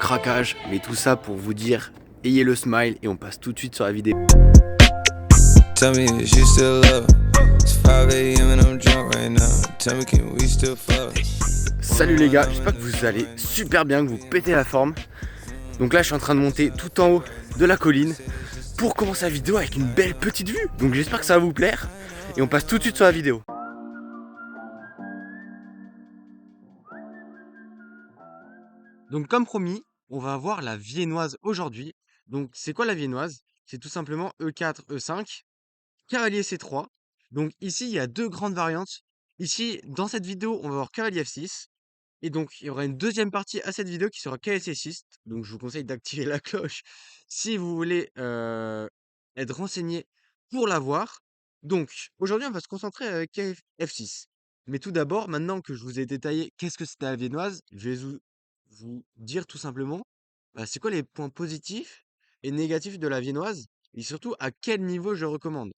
craquage, mais tout ça pour vous dire, ayez le smile et on passe tout de suite sur la vidéo. Tell me, is you still up? It's 5 a.m. and I'm drunk right now. Tell me, can we still fuck? Salut les gars, j'espère que vous allez super bien, que vous pétez la forme. Donc là je suis en train de monter tout en haut de la colline pour commencer la vidéo avec une belle petite vue. Donc j'espère que ça va vous plaire et on passe tout de suite sur la vidéo. Donc comme promis, on va voir la viennoise aujourd'hui. Donc c'est quoi la viennoise? C'est tout simplement E4, E5, cavalier C3. Donc ici il y a deux grandes variantes. Ici dans cette vidéo on va voir cavalier F6. Et donc il y aura une deuxième partie à cette vidéo qui sera cavalier C6. Donc je vous conseille d'activer la cloche si vous voulez être renseigné pour la voir. Donc aujourd'hui on va se concentrer avec F6. Mais tout d'abord, maintenant que je vous ai détaillé qu'est-ce que c'était la viennoise, je vais vous dire tout simplement c'est quoi les points positifs et négatifs de la viennoise et surtout à quel niveau je recommande.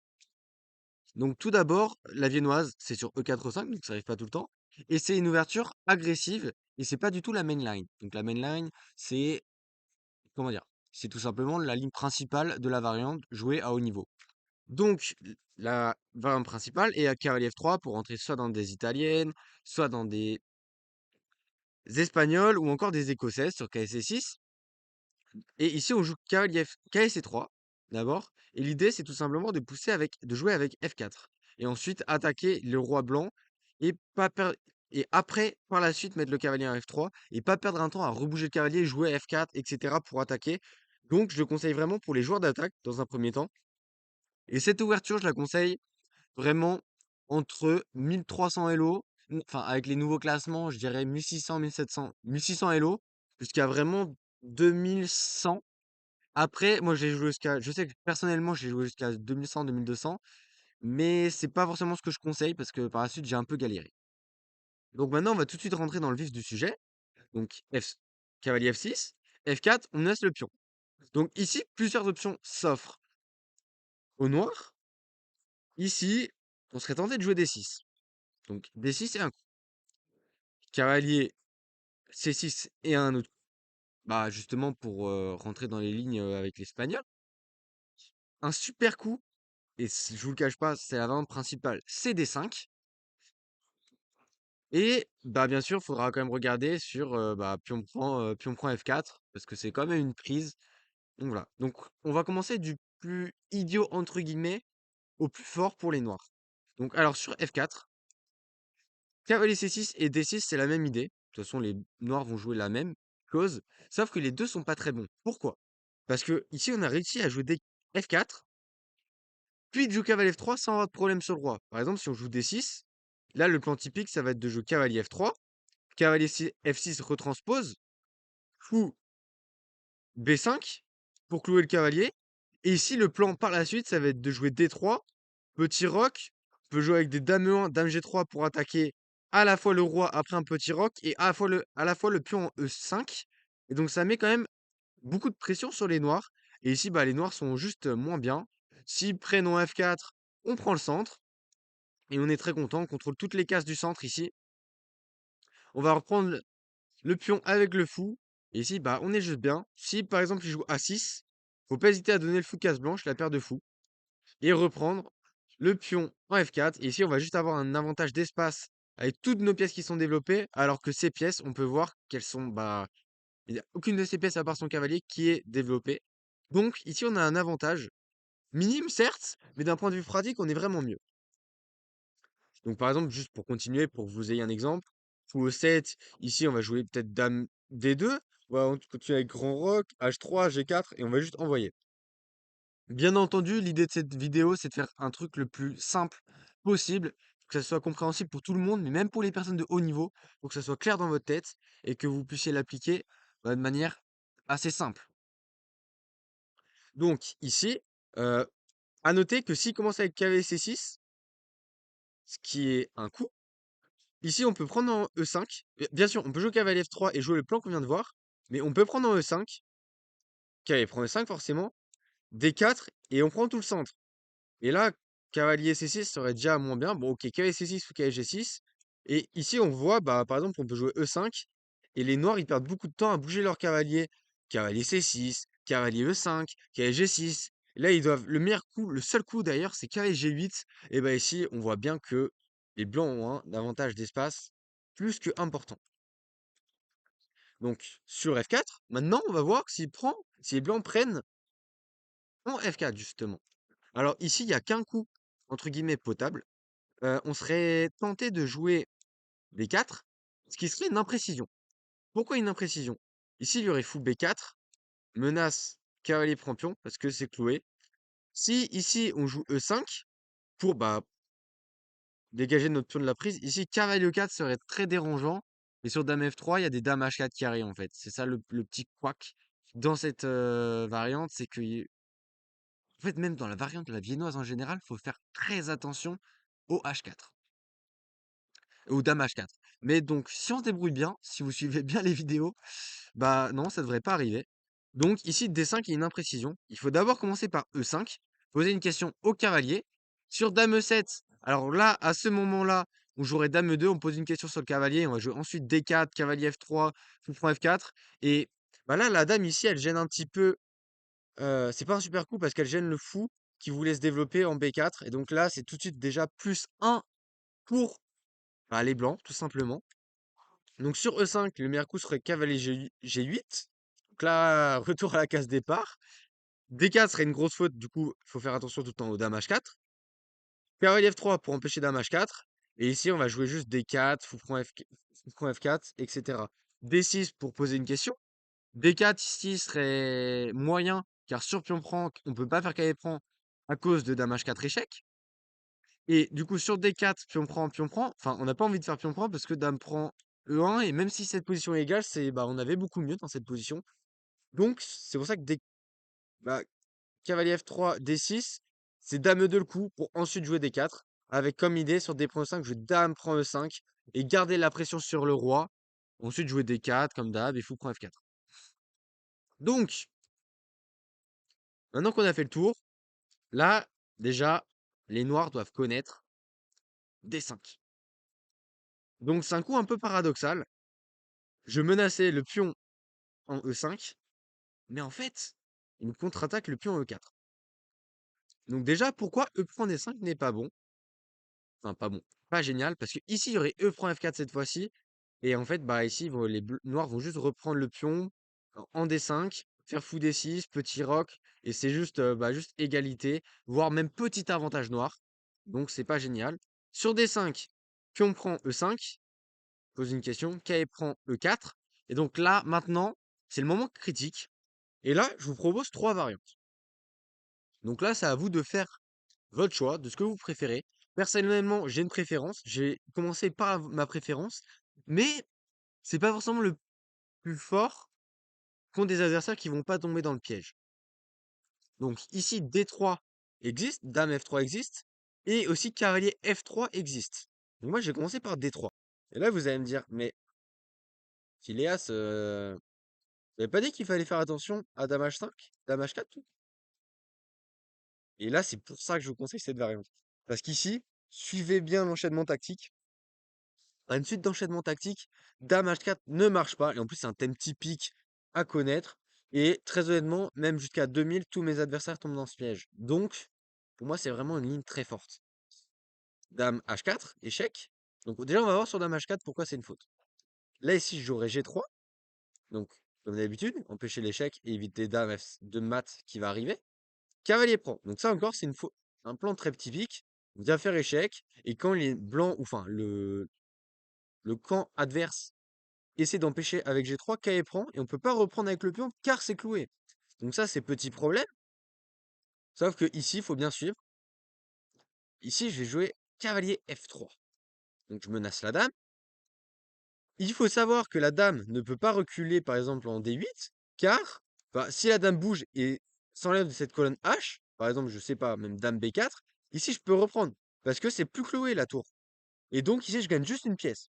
Donc tout d'abord, la viennoise, c'est sur E4-5, donc ça arrive pas tout le temps. Et c'est une ouverture agressive et c'est pas du tout la main line. Donc la main line, c'est, comment dire, c'est tout simplement la ligne principale de la variante jouée à haut niveau. Donc la variante principale est à cavalier F3 pour entrer soit dans des italiennes, soit dans des espagnols ou encore des écossaises sur KSC6. Et ici, on joue KSC3 d'abord. Et l'idée, c'est tout simplement de jouer avec F4. Et ensuite, attaquer le roi blanc et pas perdre. Et après, par la suite, mettre le cavalier en F3 et pas perdre un temps à rebouger le cavalier, jouer F4, etc. pour attaquer. Donc, je le conseille vraiment pour les joueurs d'attaque dans un premier temps. Et cette ouverture, je la conseille vraiment entre 1300 Elo, enfin, avec les nouveaux classements, je dirais 1600, 1700, 1600 Elo, jusqu'à vraiment 2100. Après, moi, j'ai joué jusqu'à je sais que personnellement, j'ai joué jusqu'à 2100-2200, mais c'est pas forcément ce que je conseille parce que par la suite, j'ai un peu galéré. Donc maintenant, on va tout de suite rentrer dans le vif du sujet. Donc cavalier F6, F4, on laisse le pion. Donc ici, plusieurs options s'offrent au noir. Ici, on serait tenté de jouer D6. Donc D6 et un coup. Cavalier C6 et un autre coup. Bah justement pour rentrer dans les lignes avec l'espagnol. Un super coup, et je vous le cache pas, c'est la variante principale, c'est D5. Et bah, bien sûr, il faudra quand même regarder sur, pion prend F4 parce que c'est quand même une prise. Donc voilà. Donc on va commencer du plus «idiot» entre guillemets au plus fort pour les noirs. Donc alors sur F4, cavalier C6 et D6, c'est la même idée. De toute façon, les noirs vont jouer la même chose, sauf que les 2 sont pas très bons. Pourquoi? Parce que ici on a réussi à jouer F4, puis de jouer cavalier F3 sans avoir de problème sur le roi. Par exemple, si on joue D6, là le plan typique, ça va être de jouer cavalier F3. Cavalier F6 retranspose, fou B5 pour clouer le cavalier. Et ici, le plan par la suite, ça va être de jouer D3, petit roc. On peut jouer avec des dame E1, dame G3 pour attaquer à la fois le roi après un petit roc et à la fois le pion en E5. Et donc, ça met quand même beaucoup de pression sur les noirs. Et ici, bah, les noirs sont juste moins bien. S'ils prennent en F4, on prend le centre. Et on est très content. On contrôle toutes les cases du centre ici. On va reprendre le pion avec le fou. Et ici, bah, on est juste bien. Si par exemple il joue A6, faut pas hésiter à donner le fou case blanche, la paire de fous, et reprendre le pion en F4. Et ici, on va juste avoir un avantage d'espace avec toutes nos pièces qui sont développées, alors que ces pièces, on peut voir qu'elles sont, bah, il n'y a aucune de ces pièces à part son cavalier qui est développée. Donc ici, on a un avantage minime, certes, mais d'un point de vue pratique, on est vraiment mieux. Donc par exemple, juste pour continuer, pour que vous ayez un exemple, fou E7, ici on va jouer peut-être dame D2, on continue avec grand roc, H3, G4, et on va juste envoyer. Bien entendu, l'idée de cette vidéo, c'est de faire un truc le plus simple possible, que ça soit compréhensible pour tout le monde, mais même pour les personnes de haut niveau, pour que ça soit clair dans votre tête et que vous puissiez l'appliquer de manière assez simple. Donc ici, euh, à noter que s'il commence avec cavalier C6, ce qui est un coup, ici, on peut prendre en E5. Bien sûr, on peut jouer cavalier F3 et jouer le plan qu'on vient de voir. Mais on peut prendre en E5. Cavalier prend E5 forcément. D4 et on prend tout le centre. Et là, cavalier C6 serait déjà moins bien. Bon, ok, cavalier C6 ou cavalier G6. Et ici, on voit, bah, par exemple, on peut jouer E5 Et les noirs, ils perdent beaucoup de temps à bouger leur cavalier. Cavalier C6, cavalier E5, cavalier G6. Là, ils doivent. Le meilleur coup, le seul coup d'ailleurs, c'est cavalier G8. Et ben ici, on voit bien que les blancs ont un avantage d'espace plus que important. Donc, sur F4, maintenant, on va voir si les blancs prennent en F4, justement. Alors ici, il n'y a qu'un coup, entre guillemets, potable. On serait tenté de jouer B4, ce qui serait une imprécision. Pourquoi une imprécision? Ici, il y aurait fou B4, menace cavalier prend pion, parce que c'est cloué. Si ici, on joue E5, pour bah, dégager notre pion de la prise, ici, cavalier E4 serait très dérangeant. Et sur dame F3, il y a des dames H4 qui arrivent, en fait. C'est ça le petit couac dans cette variante, c'est que, en fait, même dans la variante de la viennoise en général, il faut faire très attention au H4. Ou dame H4. Mais donc, si on se débrouille bien, si vous suivez bien les vidéos, bah non, ça devrait pas arriver. Donc ici, D5 il y a une imprécision. Il faut d'abord commencer par E5, poser une question au cavalier. Sur dame E7, alors là, à ce moment-là, on jouerait dame E2, on pose une question sur le cavalier, on va jouer ensuite D4, cavalier F3, fou prend F4. Et bah là, la dame ici, elle gêne un petit peu. C'est pas un super coup parce qu'elle gêne le fou qui voulait se développer en B4. Et donc là, c'est tout de suite déjà plus 1 pour bah, les blancs, tout simplement. Donc sur E5, le meilleur coup serait cavalier G8. Donc là, retour à la case départ. D4 serait une grosse faute, du coup, il faut faire attention tout le temps au dame H4. Cavalier F3 pour empêcher dame H4. Et ici, on va jouer juste D4, fou prend F4, etc. D6 pour poser une question. D4 ici serait moyen, car sur pion prend, on peut pas faire cavalier prend à cause de dame H4 échec. Et du coup, sur D4, pion prend. Enfin, on n'a pas envie de faire pion prend parce que dame prend E1. Et même si cette position est égale, bah, on avait beaucoup mieux dans cette position. Donc, c'est pour ça que bah, cavalier F3, D6, c'est dame E2 le coup pour ensuite jouer D4. Avec comme idée sur D prend E5, jouer dame prend E5 et garder la pression sur le roi. Ensuite, jouer D4 comme d'hab et fou prend F4. Donc, maintenant qu'on a fait le tour, là, déjà, les noirs doivent connaître D5. Donc, c'est un coup un peu paradoxal. Je menaçais le pion en E5, mais en fait, il me contre-attaque le pion en E4. Donc déjà, pourquoi E prend D5 n'est pas bon? Enfin, pas bon, pas génial, parce que ici, il y aurait E prend F4 cette fois-ci, et en fait, bah ici, les noirs vont juste reprendre le pion en D5, faire fou D6, petit roc, et c'est juste, bah, juste égalité, voire même petit avantage noir. Donc c'est pas génial. Sur D5, pion prend E5, pose une question, KE prend E4, et donc là, maintenant, c'est le moment critique. Et là, je vous propose trois variantes. Donc là, c'est à vous de faire votre choix, de ce que vous préférez. Personnellement, j'ai une préférence. J'ai commencé par ma préférence, mais c'est pas forcément le plus fort contre des adversaires qui vont pas tomber dans le piège. Donc ici, D3 existe, Dame F3 existe, et aussi Cavalier F3 existe. Donc moi, j'ai commencé par D3. Et là, vous allez me dire, mais Phileas, vous avez pas dit qu'il fallait faire attention à Dame H5, Dame H4, tout? Et là, c'est pour ça que je vous conseille cette variante. Parce qu'ici, suivez bien l'enchaînement tactique. Une suite d'enchaînements tactiques, Dame H4 ne marche pas. Et en plus, c'est un thème typique à connaître. Et très honnêtement, même jusqu'à 2000, tous mes adversaires tombent dans ce piège. Donc, pour moi, c'est vraiment une ligne très forte. Dame H4, échec. Donc déjà, on va voir sur Dame H4 pourquoi c'est une faute. Là, ici, j'aurai G3. Donc, comme d'habitude, empêcher l'échec et éviter Dame F de mat qui va arriver. Cavalier prend. Donc ça encore, c'est un plan très typique. Bien faire échec. Et quand les blancs, ou enfin le camp adverse essaie d'empêcher avec G3, KE prend, et on peut pas reprendre avec le pion car c'est cloué. Donc ça, c'est petit problème. Sauf que ici, il faut bien suivre. Ici, je vais jouer cavalier F3. Donc je menace la dame. Il faut savoir que la dame ne peut pas reculer, par exemple, en D8, car bah, si la dame bouge et s'enlève de cette colonne H, par exemple, je sais pas, même dame B4, ici, je peux reprendre. Parce que c'est plus cloué, la tour. Et donc, ici, je gagne juste une pièce.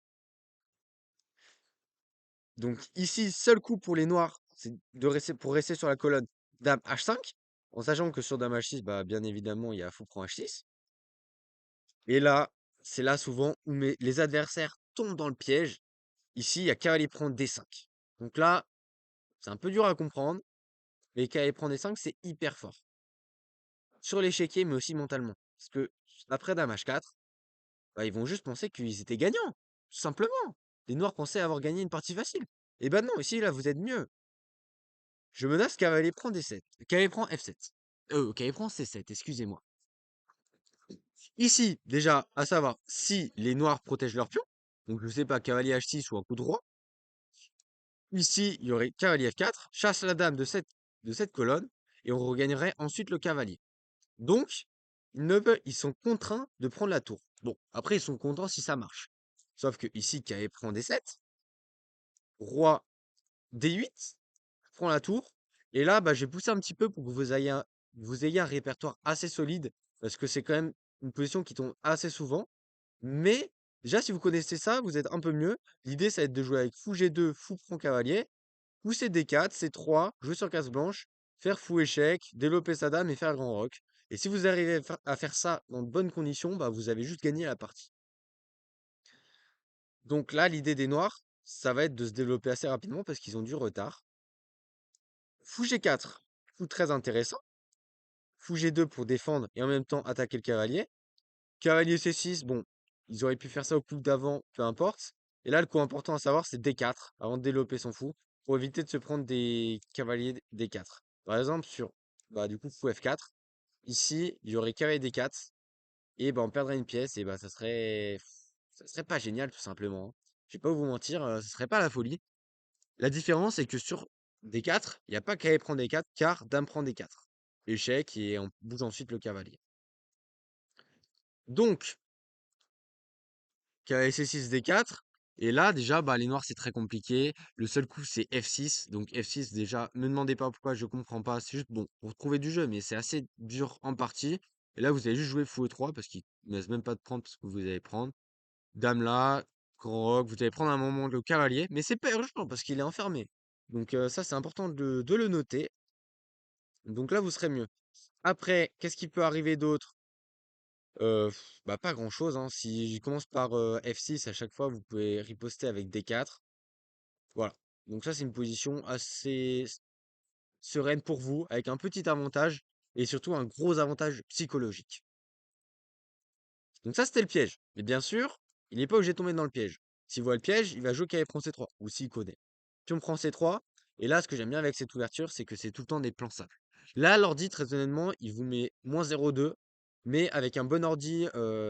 Donc, ici, seul coup pour les noirs, c'est pour rester sur la colonne dame H5, en sachant que sur dame H6, bah, bien évidemment, il y a fou prend H6. Et là, c'est là souvent où les adversaires tombent dans le piège. ici, il y a cavalier prend D5. Donc là, c'est un peu dur à comprendre, mais cavalier prend D5, c'est hyper fort. Sur l'échiquier, mais aussi mentalement. Parce que après dame H4, bah, ils vont juste penser qu'ils étaient gagnants. Tout simplement. Les noirs pensaient avoir gagné une partie facile. Et ben non, ici, là, vous êtes mieux. Je menace cavalier prend D7. Cavalier prend F7. Cavalier prend C7, excusez-moi. Ici, déjà, à savoir, si les noirs protègent leur pion, donc je sais pas, cavalier H6 ou un coup de roi, ici, il y aurait cavalier F4, chasse la dame de cette colonne, et on regagnerait ensuite le cavalier. Donc, ils sont contraints de prendre la tour. Bon, après, ils sont contents si ça marche. Sauf que ici, cavalier prend D7, roi D8, prend la tour, et là, bah, j'ai poussé un petit peu pour que vous ayez un répertoire assez solide, parce que c'est quand même une position qui tombe assez souvent. Mais déjà, si vous connaissez ça, vous êtes un peu mieux. L'idée, ça va être de jouer avec fou G2, fou prend cavalier, pousser D4, C3, jouer sur case blanche, faire fou échec, développer sa dame et faire grand roc. Et si vous arrivez à faire ça dans de bonnes conditions, bah vous avez juste gagné la partie. Donc là, l'idée des noirs, ça va être de se développer assez rapidement parce qu'ils ont du retard. Fou G4, fou très intéressant. Fou G2 pour défendre et en même temps attaquer le cavalier. Cavalier C6, bon, ils auraient pu faire ça au coup d'avant, peu importe. Et là, le coup important à savoir, c'est D4, avant de développer son fou, pour éviter de se prendre des cavaliers D4. Par exemple, sur, bah, du coup, fou F4, ici, il y aurait cavalier D4, et bah, on perdrait une pièce, et bah, ça serait pas génial, tout simplement, hein. Je vais pas vous mentir, ce serait pas la folie. La différence, c'est que sur D4, il n'y a pas cavalier prend D4, car dame prend D4. Échec, et on bouge ensuite le cavalier. Donc, cavalier C6, D4. Et là, déjà, bah, les noirs, c'est très compliqué. Le seul coup, c'est F6. Donc, F6, déjà, me demandez pas pourquoi, je comprends pas. C'est juste, bon, pour trouver du jeu, mais c'est assez dur en partie. Et là, vous allez juste jouer fou E3 parce qu'il ne laisse même pas de prendre parce que vous allez prendre. Dame là, grand roc, vous allez prendre un moment le cavalier, mais c'est pas urgent parce qu'il est enfermé. Donc, ça, c'est important de le noter. Donc là, vous serez mieux. Après, qu'est-ce qui peut arriver d'autre? Bah, pas grand-chose, hein. Si je commence par, F6 à chaque fois, vous pouvez riposter avec D4. Voilà. Donc ça, c'est une position assez sereine pour vous, avec un petit avantage et surtout un gros avantage psychologique. Donc ça, c'était le piège. Mais bien sûr, il n'est pas obligé de tomber dans le piège. S'il voit le piège, il va jouer cavalier prend C3, ou s'il connaît. Pion prend C3, et là, ce que j'aime bien avec cette ouverture, c'est que c'est tout le temps des plans simples. Là, l'ordi, très honnêtement, il vous met -0,2, mais avec un bon ordi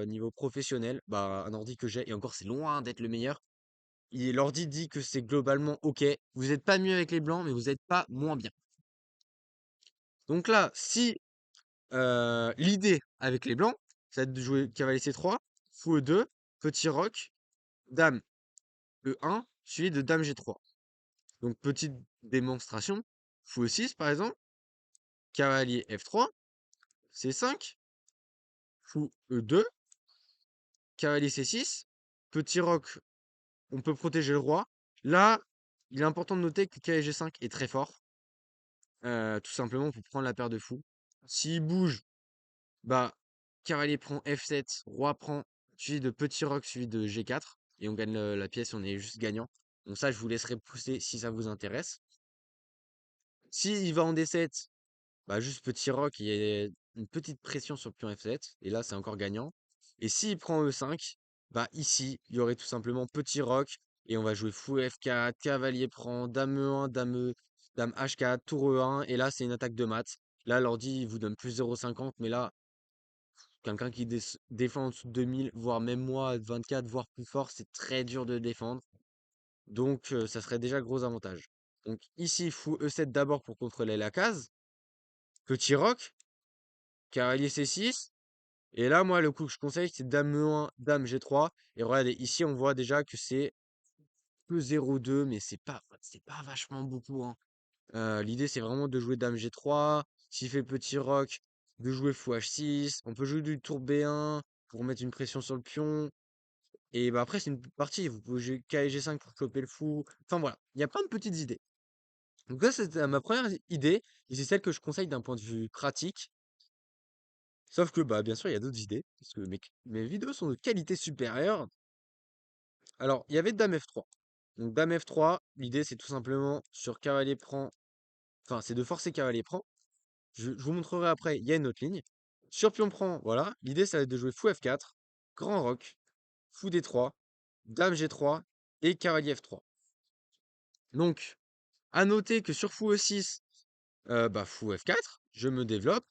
niveau professionnel, bah, un ordi que j'ai, et encore, c'est loin d'être le meilleur. L'ordi dit que c'est globalement OK. Vous n'êtes pas mieux avec les blancs, mais vous n'êtes pas moins bien. Donc là, si l'idée avec les blancs, c'est de jouer cavalier C3, fou E2, petit roc, dame E1, suivi de dame G3. Donc petite démonstration, fou E6 par exemple, cavalier F3, C5, fou E2, cavalier C6, petit roc, on peut protéger le roi. Là, il est important de noter que cavalier G5 est très fort, tout simplement pour prendre la paire de fous. S'il bouge, bah, cavalier prend F7, roi prend, suivi de petit roc, suivi de G4, et on gagne la pièce, on est juste gagnant. Donc ça, je vous laisserai pousser si ça vous intéresse. S'il va en D7, bah juste petit roc, il y a une petite pression sur le pion F7, et là, c'est encore gagnant. Et s'il prend E5, bah ici, il y aurait tout simplement petit roc, et on va jouer fou F4, cavalier prend, dame E1, dame H4, tour E1, et là, c'est une attaque de maths. Là, l'ordi, il vous donne plus 0,50, mais là, quelqu'un qui défend en dessous de 2000, voire même moi, à 24, voire plus fort, c'est très dur de défendre. Donc, ça serait déjà gros avantage. Donc ici, fou E7 d'abord pour contrôler la case. Petit roc, cavalier C6. Et là, moi, le coup que je conseille, c'est dame E1, dame G3. Et regardez, ici, on voit déjà que c'est que 0,2, mais c'est pas vachement beaucoup, hein. L'idée, c'est vraiment de jouer dame G3. S'il fait petit roc, de jouer fou H6. On peut jouer du tour B1 pour mettre une pression sur le pion. Et bah après, c'est une partie. Vous pouvez jouer KG5 pour choper le fou. Enfin voilà, il y a plein de petites idées. Donc là, c'était ma première idée. Et c'est celle que je conseille d'un point de vue pratique. Sauf que, bah, bien sûr, il y a d'autres idées. Parce que mes vidéos sont de qualité supérieure. Alors, il y avait Dame F3. Donc dame F3, l'idée c'est tout simplement sur cavalier prend, enfin c'est de forcer cavalier prend. Je vous montrerai après, il y a une autre ligne. Sur pion prend, voilà. L'idée ça va être de jouer fou F4, grand roc, fou D3, dame G3 et cavalier F3. Donc, à noter que sur fou E6, bah fou F4, je me développe.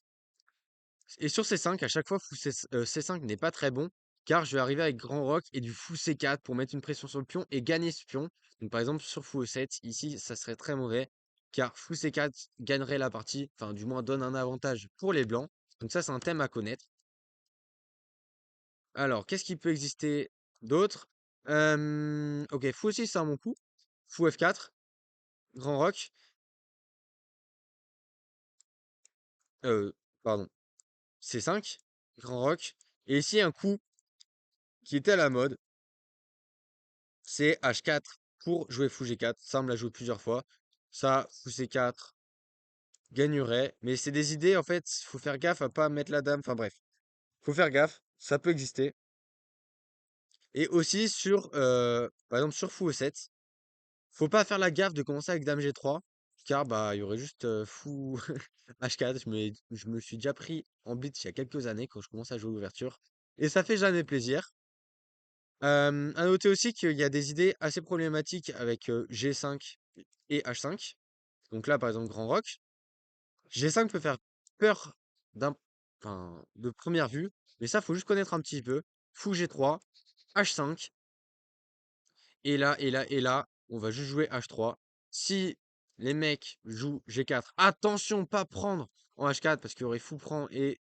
Et sur C5, à chaque fois, fou C5 n'est pas très bon, car je vais arriver avec grand roc et du fou C4 pour mettre une pression sur le pion et gagner ce pion. Donc par exemple, sur fou E7, ici, ça serait très mauvais, car fou C4 gagnerait la partie, enfin du moins donne un avantage pour les blancs. Donc ça, c'est un thème à connaître. Alors, qu'est-ce qui peut exister d'autre? Ok, fou E6, c'est un bon coup. Fou F4, grand roc. Euh, pardon, C5, grand roc. Et ici, un coup qui était à la mode, c'est H4 pour jouer fou G4. Ça, on me l'a joué plusieurs fois. Ça, fou C4 gagnerait. Mais c'est des idées, en fait, faut faire gaffe à pas mettre la dame. Enfin bref, faut faire gaffe. Ça peut exister. Et aussi sur, par exemple, sur fou E7, faut pas faire la gaffe de commencer avec dame G3. Car bah il y aurait juste fou H4. Je me suis déjà pris en blitz il y a quelques années quand je commence à jouer l'ouverture. Et ça fait jamais plaisir. À noter aussi qu'il y a des idées assez problématiques avec G5 et H5. Donc là, par exemple, Grand Rock. G5 peut faire peur d'un, enfin, de première vue, mais ça, faut juste connaître un petit peu. Fou G3, H5, et là, on va juste jouer H3. Si les mecs jouent G4, attention, pas prendre en H4 parce qu'il y aurait fou prend et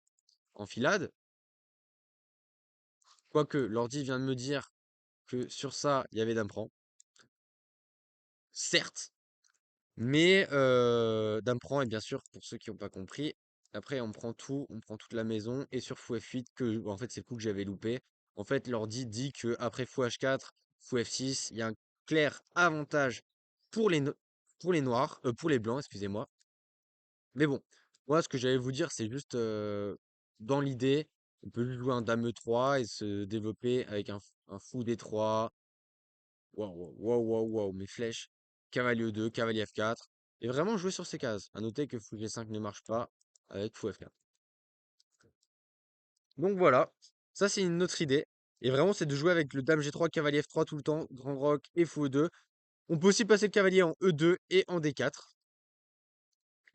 enfilade. Quoique, l'ordi vient de me dire que sur ça, il y avait dame prend. Certes, mais dame prend et bien sûr, pour ceux qui n'ont pas compris, après on prend tout, on prend toute la maison et sur fou F8 que en fait, c'est le coup que j'avais loupé. En fait, l'ordi dit que après fou H4, fou F6, il y a un clair avantage pour les no pour les noirs, pour les blancs, excusez-moi. Mais bon, moi ce que j'allais vous dire, c'est juste, dans l'idée, on peut juste jouer un dame E3 et se développer avec un fou D3. Waouh, waouh, waouh, waouh, waouh, mes flèches. Cavalier E2, cavalier F4. Et vraiment jouer sur ces cases. À noter que fou G5 ne marche pas avec fou F4. Donc voilà, ça c'est une autre idée. Et vraiment, c'est de jouer avec le dame G3, cavalier F3 tout le temps, grand roc et fou E2. On peut aussi passer le cavalier en E2 et en D4.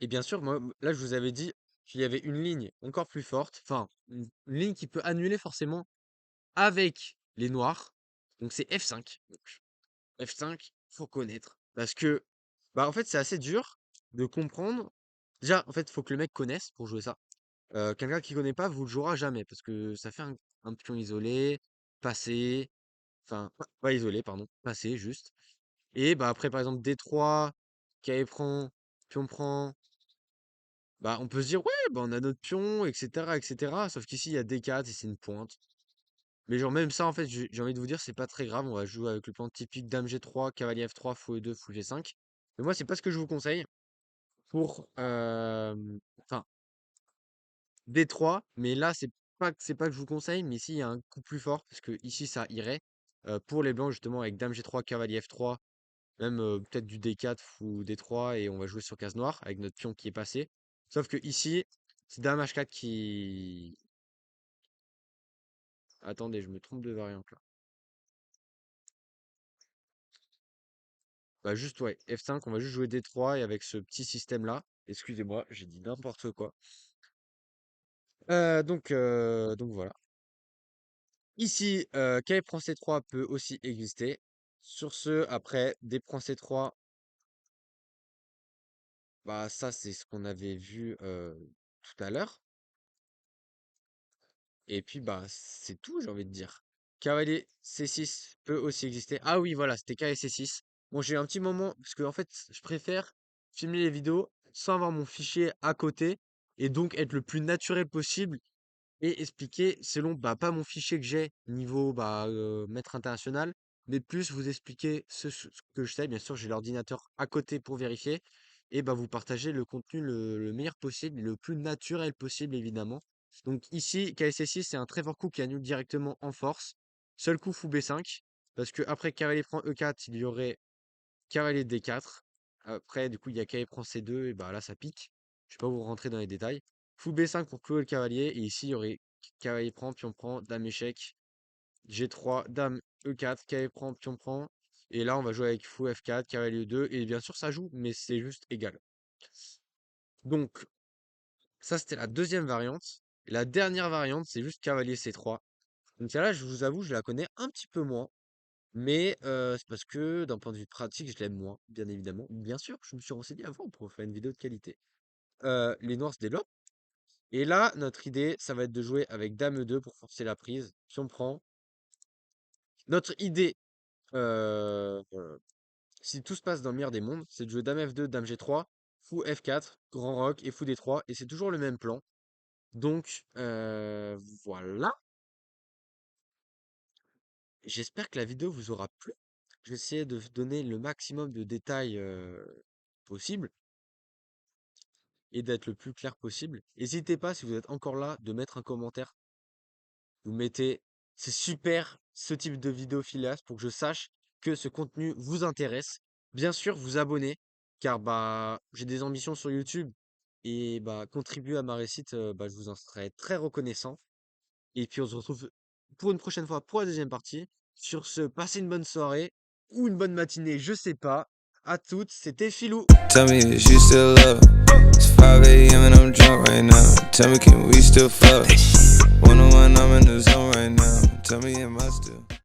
Et bien sûr, moi, là, je vous avais dit qu'il y avait une ligne encore plus forte. Enfin, une ligne qui peut annuler forcément avec les noirs. Donc c'est F5. F5, faut connaître. Parce que, bah, en fait, c'est assez dur de comprendre. Déjà, en fait, faut que le mec connaisse pour jouer ça. Quelqu'un qui connaît pas, vous le jouera jamais. Parce que ça fait un pion isolé, passé. Enfin, pas isolé, pardon. Passé, juste. Et bah, après, par exemple, D3, KE prend, pion prend. Bah, on peut se dire, ouais, bah, on a notre pion, etc., etc. Sauf qu'ici, il y a D4 et c'est une pointe. Mais genre, même ça, en fait, j'ai envie de vous dire, c'est pas très grave. On va jouer avec le plan typique dame G3, cavalier F3, fou E2, fou G5. Mais moi, c'est pas ce que je vous conseille pour, enfin, D3. Mais là, c'est pas que je vous conseille, mais ici, il y a un coup plus fort, parce que ici, ça irait. Pour les blancs, justement, avec dame G3, cavalier F3, même peut-être du D4, fou D3, et on va jouer sur case noire, avec notre pion qui est passé. Sauf que ici, c'est dame H4 qui... Attendez, je me trompe de variante là. Bah juste ouais, F5, on va juste jouer D3 et avec ce petit système-là. Excusez-moi, j'ai dit n'importe quoi. Donc voilà. Ici, K prend C3 peut aussi exister. Sur ce, après, D prend C3, bah ça c'est ce qu'on avait vu tout à l'heure. Et puis bah c'est tout, j'ai envie de dire. Cavalier C6 peut aussi exister. Ah oui, voilà, c'était K et C6. Bon, j'ai eu un petit moment, parce que en fait, je préfère filmer les vidéos sans avoir mon fichier à côté et donc être le plus naturel possible et expliquer selon bah, pas mon fichier que j'ai niveau bah, maître international, mais plus vous expliquer ce que je sais. Bien sûr, j'ai l'ordinateur à côté pour vérifier et bah, vous partagez le contenu le meilleur possible, le plus naturel possible évidemment. Donc ici, KSS6, c'est un très fort coup qui annule directement en force. Seul coup fou B5, parce que après cavalier prend E4, il y aurait cavalier de D4. Après, du coup, il y a cavalier prend C2, et bah là, ça pique. Je vais pas vous rentrer dans les détails. Fou B5 pour clouer le cavalier, et ici, il y aurait cavalier prend, dame échec, G3, dame E4, cavalier prend, pion prend. Et là, on va jouer avec fou F4, cavalier E2, et bien sûr, ça joue, mais c'est juste égal. Donc, ça, c'était la deuxième variante. Et la dernière variante, c'est juste cavalier C3. Donc là, je vous avoue, je la connais un petit peu moins. Mais c'est parce que d'un point de vue pratique, je l'aime moins, bien évidemment. Bien sûr, je me suis renseigné avant pour faire une vidéo de qualité. Les noirs se développent. Et là, notre idée, ça va être de jouer avec dame E2 pour forcer la prise. Si on prend. Notre idée, si tout se passe dans le meilleur des mondes, c'est de jouer dame F2, dame G3, fou F4, grand roc et fou D3. Et c'est toujours le même plan. Donc, voilà. J'espère que la vidéo vous aura plu. Je vais essayer de vous donner le maximum de détails possible et d'être le plus clair possible. N'hésitez pas, si vous êtes encore là, de mettre un commentaire. Vous mettez c'est super ce type de vidéo Phileas pour que je sache que ce contenu vous intéresse. Bien sûr, vous abonner, car bah j'ai des ambitions sur YouTube et bah contribuer à ma réussite, bah, je vous en serai très reconnaissant. Et puis on se retrouve pour une prochaine fois pour la deuxième partie. Sur ce, passez une bonne soirée ou une bonne matinée, je sais pas. À toutes, c'était Philou. Tell me is you still love? It's 5 a.m. and I'm drunk right now. Tell me, can we still fuck? 101, I'm in the zone right now. Tell me, am I still?